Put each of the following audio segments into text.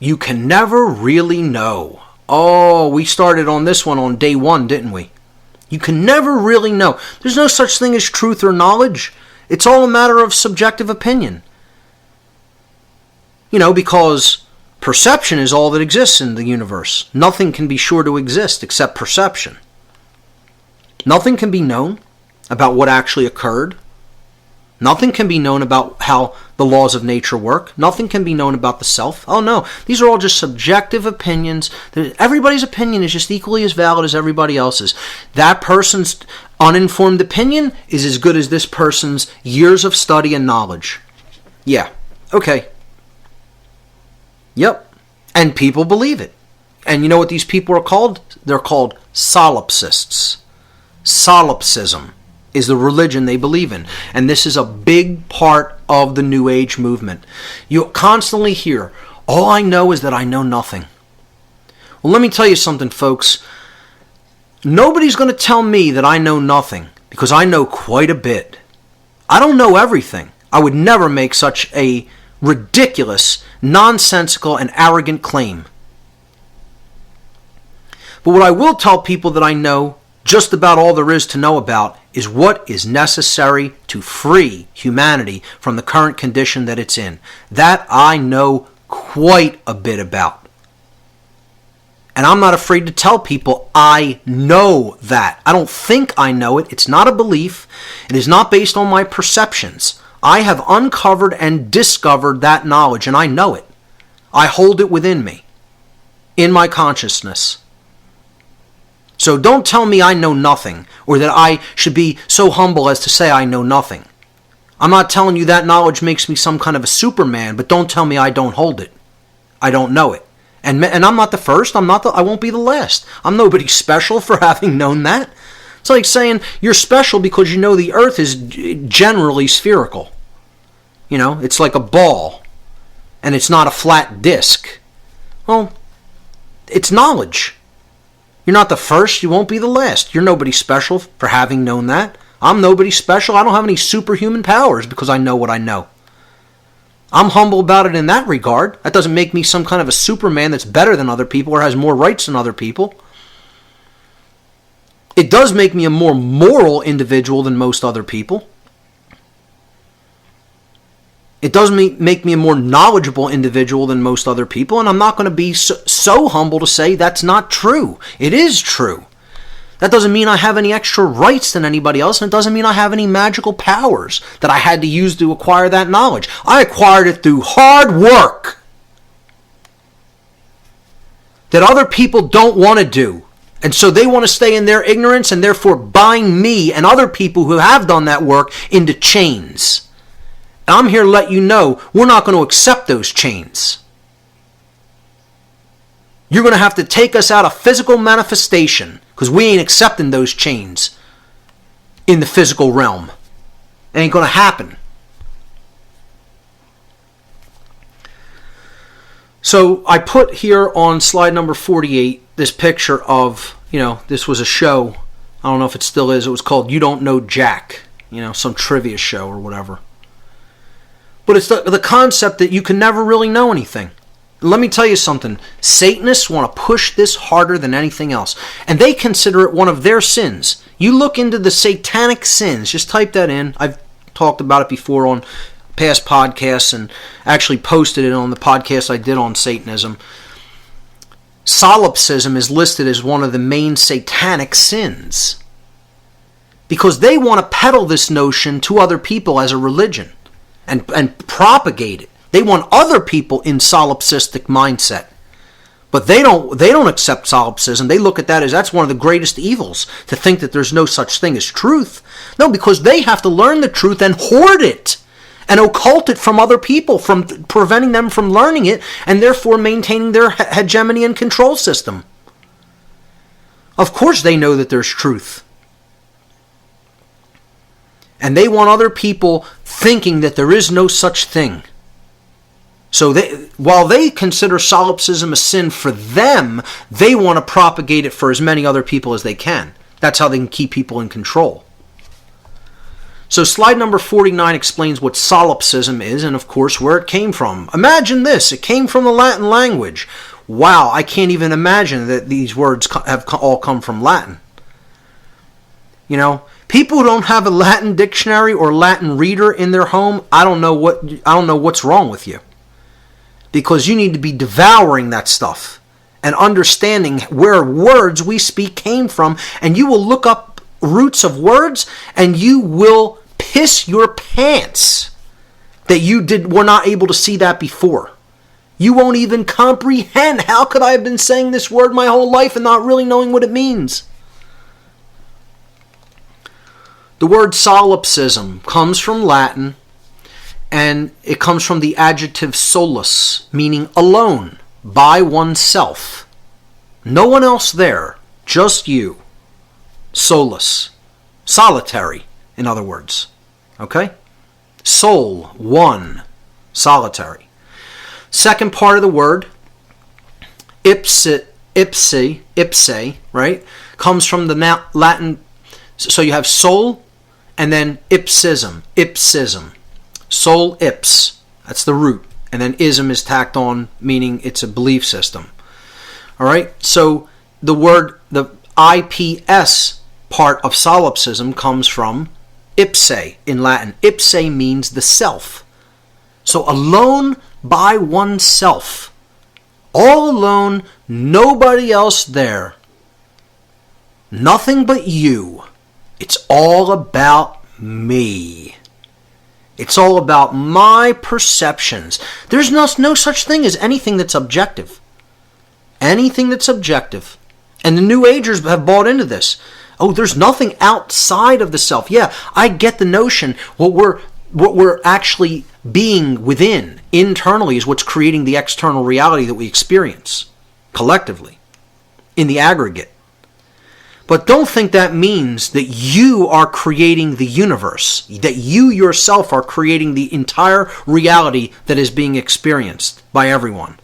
You can never really know. Oh, we started on this one on day 1, didn't we? You can never really know. There's no such thing as truth or knowledge. It's all a matter of subjective opinion. Because perception is all that exists in the universe. Nothing can be sure to exist except perception. Nothing can be known about what actually occurred. Nothing can be known about how the laws of nature work. Nothing can be known about the self. Oh no, these are all just subjective opinions. Everybody's opinion is just equally as valid as everybody else's. That person's uninformed opinion is as good as this person's years of study and knowledge. Yeah, okay. Yep, and people believe it. And you know what these people are called? They're called solipsists. Solipsism is the religion they believe in. And this is a big part of the New Age movement. You constantly hear, all I know is that I know nothing. Well, let me tell you something, folks. Nobody's going to tell me that I know nothing, because I know quite a bit. I don't know everything. I would never make such a ridiculous, nonsensical, and arrogant claim. But what I will tell people that I know just about all there is to know about is what is necessary to free humanity from the current condition that it's in. That I know quite a bit about. And I'm not afraid to tell people I know that. I don't think I know it. It's not a belief. It is not based on my perceptions. I have uncovered and discovered that knowledge, and I know it. I hold it within me, in my consciousness. So don't tell me I know nothing, or that I should be so humble as to say I know nothing. I'm not telling you that knowledge makes me some kind of a Superman, but don't tell me I don't hold it. I don't know it. And I'm not the first, I won't be the last. I'm nobody special for having known that. It's like saying you're special because you know the earth is generally spherical. It's like a ball, and it's not a flat disc. Well, it's knowledge. You're not the first, you won't be the last. You're nobody special for having known that. I'm nobody special. I don't have any superhuman powers because I know what I know. I'm humble about it in that regard. That doesn't make me some kind of a Superman that's better than other people or has more rights than other people. It does make me a more moral individual than most other people. It does make me a more knowledgeable individual than most other people, and I'm not going to be so humble to say that's not true. It is true. That doesn't mean I have any extra rights than anybody else, and it doesn't mean I have any magical powers that I had to use to acquire that knowledge. I acquired it through hard work that other people don't want to do. And so they want to stay in their ignorance and therefore bind me and other people who have done that work into chains. And I'm here to let you know we're not going to accept those chains. You're going to have to take us out of physical manifestation because we ain't accepting those chains in the physical realm. It ain't going to happen. So I put here on slide number 48 this picture of, this was a show. I don't know if it still is. It was called You Don't Know Jack. Some trivia show or whatever. But it's the concept that you can never really know anything. Let me tell you something. Satanists want to push this harder than anything else. And they consider it one of their sins. You look into the satanic sins. Just type that in. I've talked about it before on past podcasts and actually posted it on the podcast I did on Satanism. Solipsism is listed as one of the main satanic sins. Because they want to peddle this notion to other people as a religion and propagate it. They want other people in solipsistic mindset. But they don't accept solipsism. They look at that as that's one of the greatest evils, to think that there's no such thing as truth. No, because they have to learn the truth and hoard it and occult it from other people, from preventing them from learning it and therefore maintaining their hegemony and control system. Of course they know that there's truth. And they want other people thinking that there is no such thing. So while they consider solipsism a sin for them, they want to propagate it for as many other people as they can. That's how they can keep people in control. So slide number 49 explains what solipsism is and, of course, where it came from. Imagine this. It came from the Latin language. Wow, I can't even imagine that these words have all come from Latin. You know, people who don't have a Latin dictionary or Latin reader in their home, I don't know what's wrong with you. Because you need to be devouring that stuff and understanding where words we speak came from, and you will look up roots of words and you will piss your pants that you were not able to see that before. You won't even comprehend. How could I have been saying this word my whole life and not really knowing what it means? The word solipsism comes from Latin, and it comes from the adjective solus, meaning alone, by oneself. No one else there, just you. Solus, solitary, in other words. Okay? Soul, one, solitary. Second part of the word, ipse, right? Comes from the Latin, so you have soul and then ipsism. Soul ips, that's the root. And then ism is tacked on, meaning it's a belief system. All right? So the word, the IPS part of solipsism comes from ipse in Latin. Ipse means the self. So alone by oneself. All alone, nobody else there. Nothing but you. It's all about me. It's all about my perceptions. There's no such thing as anything that's objective. Anything that's objective. And the New Agers have bought into this. Oh, there's nothing outside of the self. Yeah, I get the notion. What we're actually being within, internally, is what's creating the external reality that we experience, collectively, in the aggregate. But don't think that means that you are creating the universe, that you yourself are creating the entire reality that is being experienced by everyone.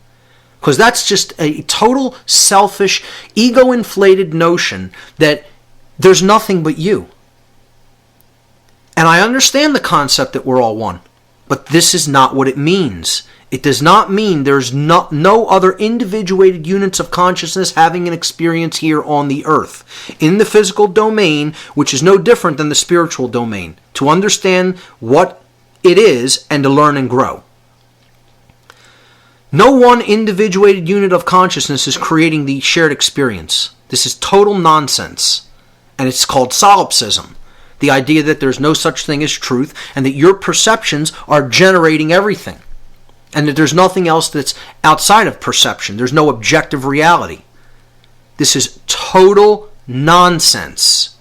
Because that's just a total selfish, ego-inflated notion that there's nothing but you. And I understand the concept that we're all one, but this is not what it means. It does not mean there's no other individuated units of consciousness having an experience here on the earth, in the physical domain, which is no different than the spiritual domain, to understand what it is and to learn and grow. No one individuated unit of consciousness is creating the shared experience. This is total nonsense, and it's called solipsism. The idea that there's no such thing as truth and that your perceptions are generating everything. And that there's nothing else that's outside of perception. There's no objective reality. This is total nonsense.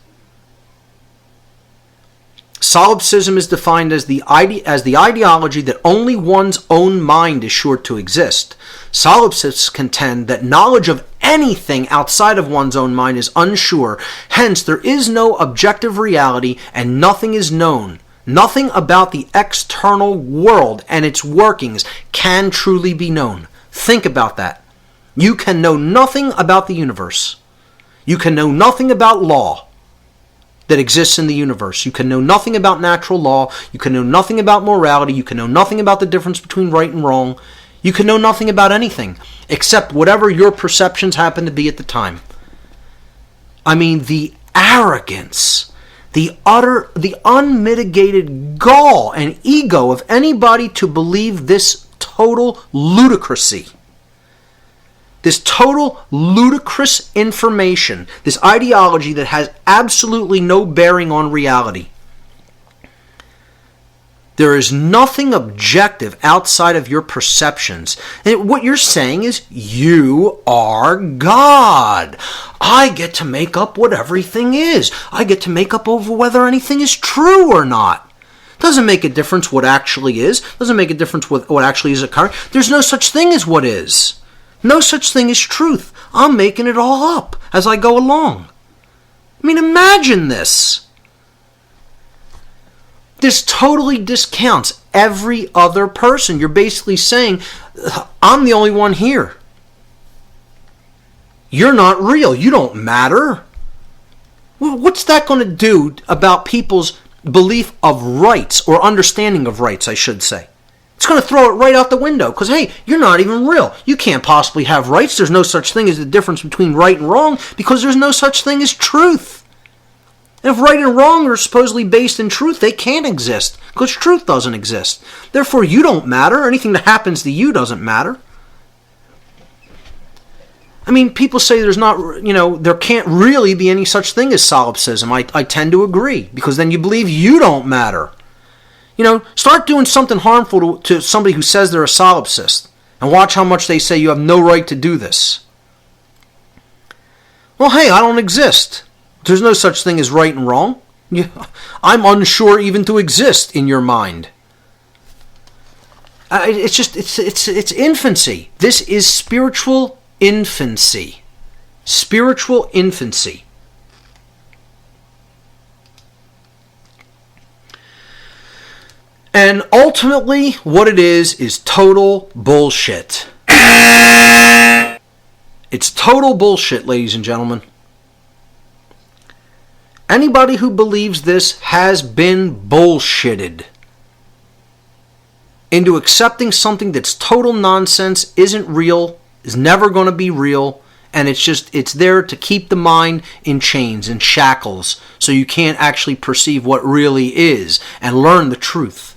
Solipsism is defined as the ideology that only one's own mind is sure to exist. Solipsists contend that knowledge of anything outside of one's own mind is unsure. Hence, there is no objective reality and nothing is known. Nothing about the external world and its workings can truly be known. Think about that. You can know nothing about the universe. You can know nothing about law that exists in the universe. You can know nothing about natural law. You can know nothing about morality. You can know nothing about the difference between right and wrong. You can know nothing about anything except whatever your perceptions happen to be at the time. I mean, the arrogance, the unmitigated gall and ego of anybody to believe this total ludicrousy. This total ludicrous information, this ideology that has absolutely no bearing on reality. There is nothing objective outside of your perceptions. And what you're saying is, you are God. I get to make up what everything is. I get to make up over whether anything is true or not. Doesn't make a difference what actually is. Doesn't make a difference what actually is occurring. There's no such thing as what is. No such thing as truth. I'm making it all up as I go along. I mean, imagine this. This totally discounts every other person. You're basically saying, I'm the only one here. You're not real. You don't matter. Well, what's that going to do about people's belief of rights, or understanding of rights, I should say. It's going to throw it right out the window because, hey, you're not even real. You can't possibly have rights. There's no such thing as the difference between right and wrong because there's no such thing as truth. And if right and wrong are supposedly based in truth, they can't exist because truth doesn't exist. Therefore, you don't matter. Anything that happens to you doesn't matter. I mean, people say there's not, there can't really be any such thing as solipsism. I tend to agree because then you believe you don't matter. Start doing something harmful to somebody who says they're a solipsist and watch how much they say you have no right to do this. Well, hey, I don't exist. There's no such thing as right and wrong. I'm unsure even to exist in your mind. It's infancy. This is spiritual infancy. Spiritual infancy. And ultimately, what it is total bullshit. It's total bullshit, ladies and gentlemen. Anybody who believes this has been bullshitted into accepting something that's total nonsense, isn't real, is never going to be real, and it's there to keep the mind in chains and shackles so you can't actually perceive what really is and learn the truth.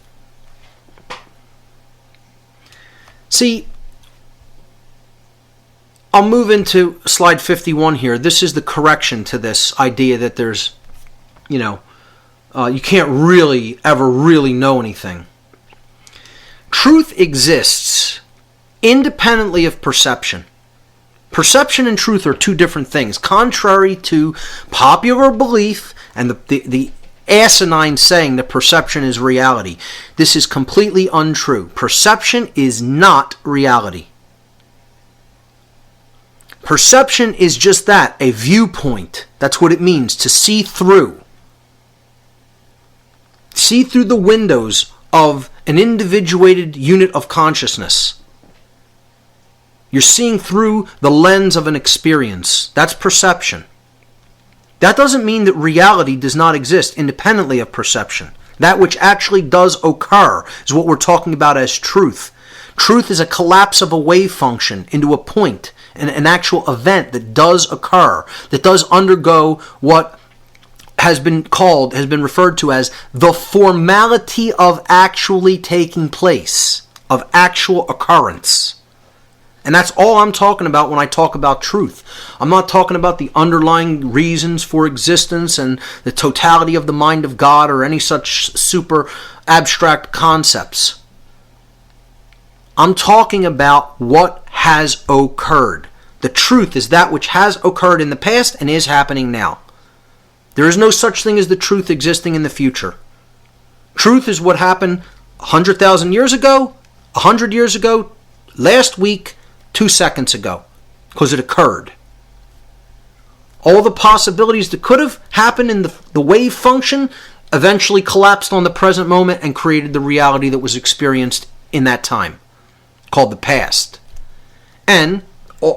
See, I'll move into slide 51 here. This is the correction to this idea that there's, you can't really ever really know anything. Truth exists independently of perception. Perception and truth are two different things, contrary to popular belief and the asinine saying that perception is reality. This is completely untrue. Perception is not reality. Perception is just that, a viewpoint. That's what it means, to see through. See through the windows of an individuated unit of consciousness. You're seeing through the lens of an experience. That's perception. That doesn't mean that reality does not exist independently of perception. That which actually does occur is what we're talking about as truth. Truth is a collapse of a wave function into a point, an actual event that does occur, that does undergo what has been referred to as the formality of actually taking place, of actual occurrence. And that's all I'm talking about when I talk about truth. I'm not talking about the underlying reasons for existence and the totality of the mind of God or any such super abstract concepts. I'm talking about what has occurred. The truth is that which has occurred in the past and is happening now. There is no such thing as the truth existing in the future. Truth is what happened 100,000 years ago, 100 years ago, last week, 2 seconds ago, because it occurred. All the possibilities that could have happened in the wave function eventually collapsed on the present moment and created the reality that was experienced in that time, called the past. And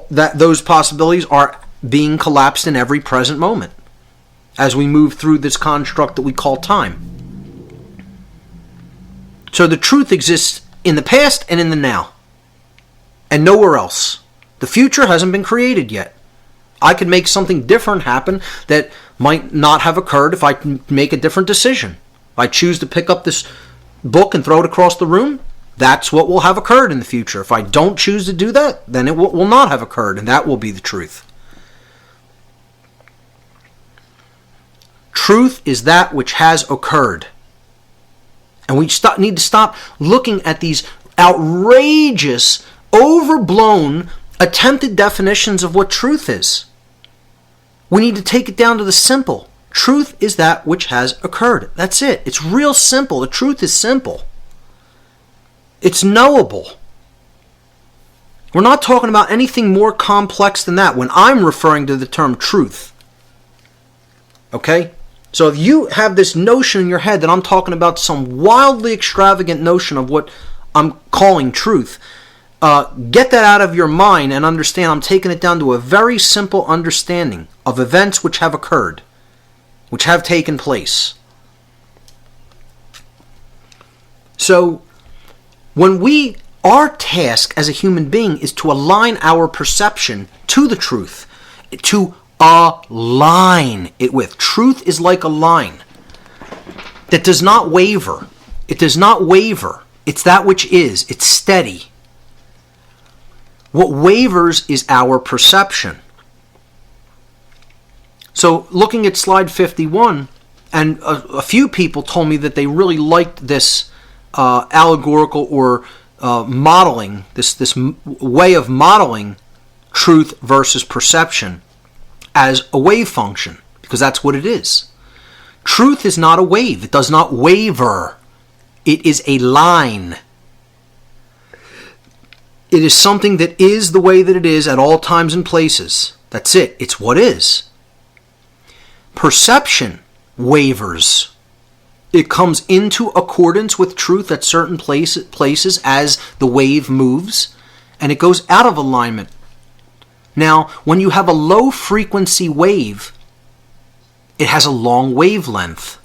those possibilities are being collapsed in every present moment as we move through this construct that we call time. So the truth exists in the past and in the now, and nowhere else. The future hasn't been created yet. I could make something different happen that might not have occurred if I make a different decision. If I choose to pick up this book and throw it across the room, that's what will have occurred in the future. If I don't choose to do that, then it will not have occurred, and that will be the truth. Truth is that which has occurred. And we need to stop looking at these outrageous, overblown, attempted definitions of what truth is. We need to take it down to the simple. Truth is that which has occurred. That's it. It's real simple. The truth is simple. It's knowable. We're not talking about anything more complex than that when I'm referring to the term truth. Okay? So if you have this notion in your head that I'm talking about some wildly extravagant notion of what I'm calling truth, get that out of your mind and understand I'm taking it down to a very simple understanding of events which have occurred, which have taken place. So our task as a human being is to align our perception to the truth, to align it with. Truth is like a line that does not waver. It does not waver. It's that which is. It's steady. What wavers is our perception. So looking at slide 51, and a few people told me that they really liked this allegorical or modeling, this way of modeling truth versus perception as a wave function, because that's what it is. Truth is not a wave. It does not waver. It is a line. It is something that is the way that it is at all times and places. That's it. It's what is. Perception wavers. It comes into accordance with truth at certain places as the wave moves, and it goes out of alignment. Now, when you have a low frequency wave, it has a long wavelength.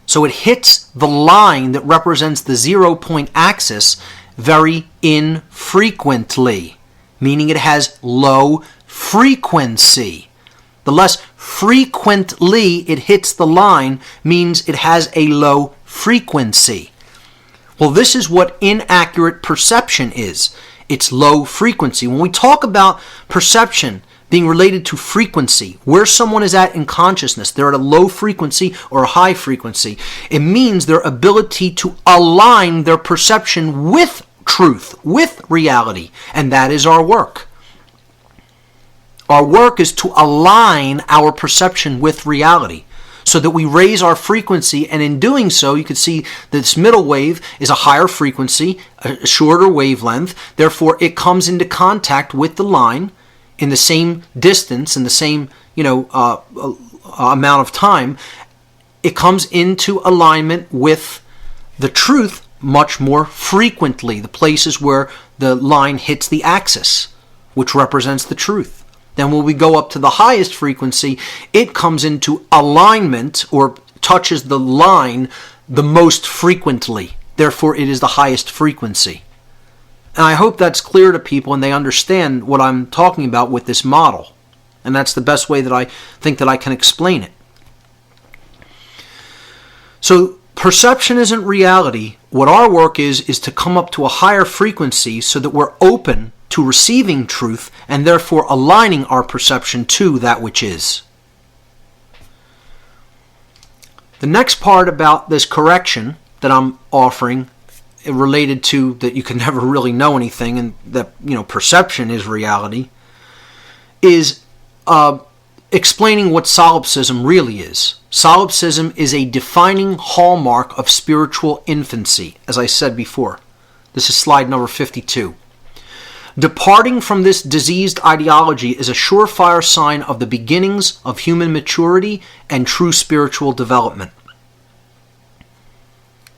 So it hits the line that represents the 0 point axis very infrequently, meaning it has low frequency. The less frequently it hits the line means it has a low frequency. Well, this is what inaccurate perception is. It's low frequency. When we talk about perception being related to frequency, where someone is at in consciousness, they're at a low frequency or a high frequency, it means their ability to align their perception with truth, with reality, and that is our work. Our work is to align our perception with reality so that we raise our frequency, and in doing so, you can see this middle wave is a higher frequency, a shorter wavelength, therefore it comes into contact with the line in the same distance, in the same amount of time. It comes into alignment with the truth much more frequently, the places where the line hits the axis, which represents the truth. Then when we go up to the highest frequency, it comes into alignment or touches the line the most frequently. Therefore, it is the highest frequency. And I hope that's clear to people and they understand what I'm talking about with this model. And that's the best way that I think that I can explain it. So perception isn't reality. What our work is to come up to a higher frequency so that we're open to receiving truth and therefore aligning our perception to that which is. The next part about this correction that I'm offering, related to that you can never really know anything and that perception is reality, is explaining what solipsism really is. Solipsism is a defining hallmark of spiritual infancy, as I said before. This is slide number 52. Departing from this diseased ideology is a surefire sign of the beginnings of human maturity and true spiritual development.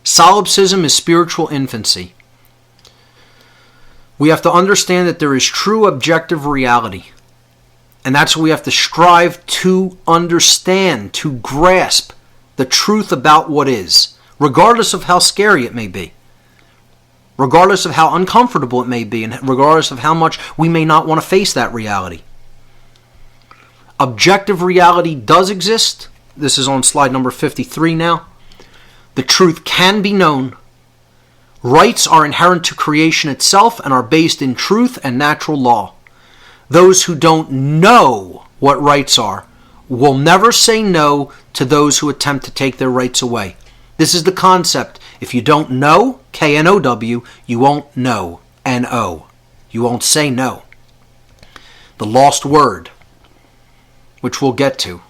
Solipsism is spiritual infancy. We have to understand that there is true objective reality. And that's what we have to strive to understand, to grasp the truth about what is, regardless of how scary it may be. Regardless of how uncomfortable it may be, and regardless of how much we may not want to face that reality. Objective reality does exist. This is on slide number 53 now. The truth can be known. Rights are inherent to creation itself and are based in truth and natural law. Those who don't know what rights are will never say no to those who attempt to take their rights away. This is the concept. If you don't know, K-N-O-W, you won't know, N-O. You won't say no. The lost word, which we'll get to.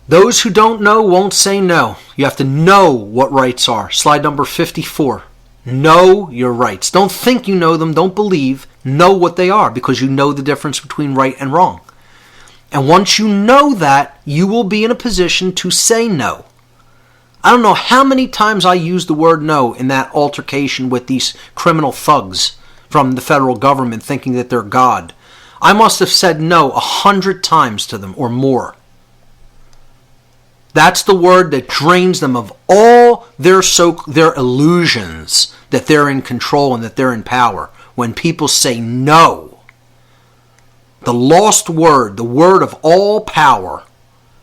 Those who don't know won't say no. You have to know what rights are. Slide number 54. Know your rights. Don't think you know them. Don't believe. Know what they are, because you know the difference between right and wrong. And once you know that, you will be in a position to say no. I don't know how many times I used the word no in that altercation with these criminal thugs from the federal government thinking that they're God. I must have said no 100 times to them or more. That's the word that drains them of all their illusions that they're in control and that they're in power. When people say no, the lost word, the word of all power,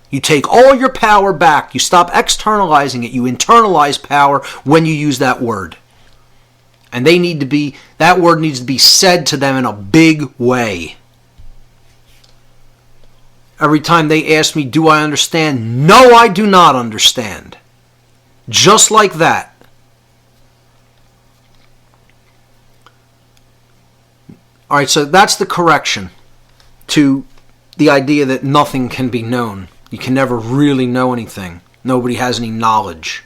you take all your power back. You stop externalizing it. You internalize power when you use that word. And that word needs to be said to them in a big way. Every time they ask me, do I understand? No, I do not understand. Just like that. All right, so that's the correction to the idea that nothing can be known. You can never really know anything. Nobody has any knowledge.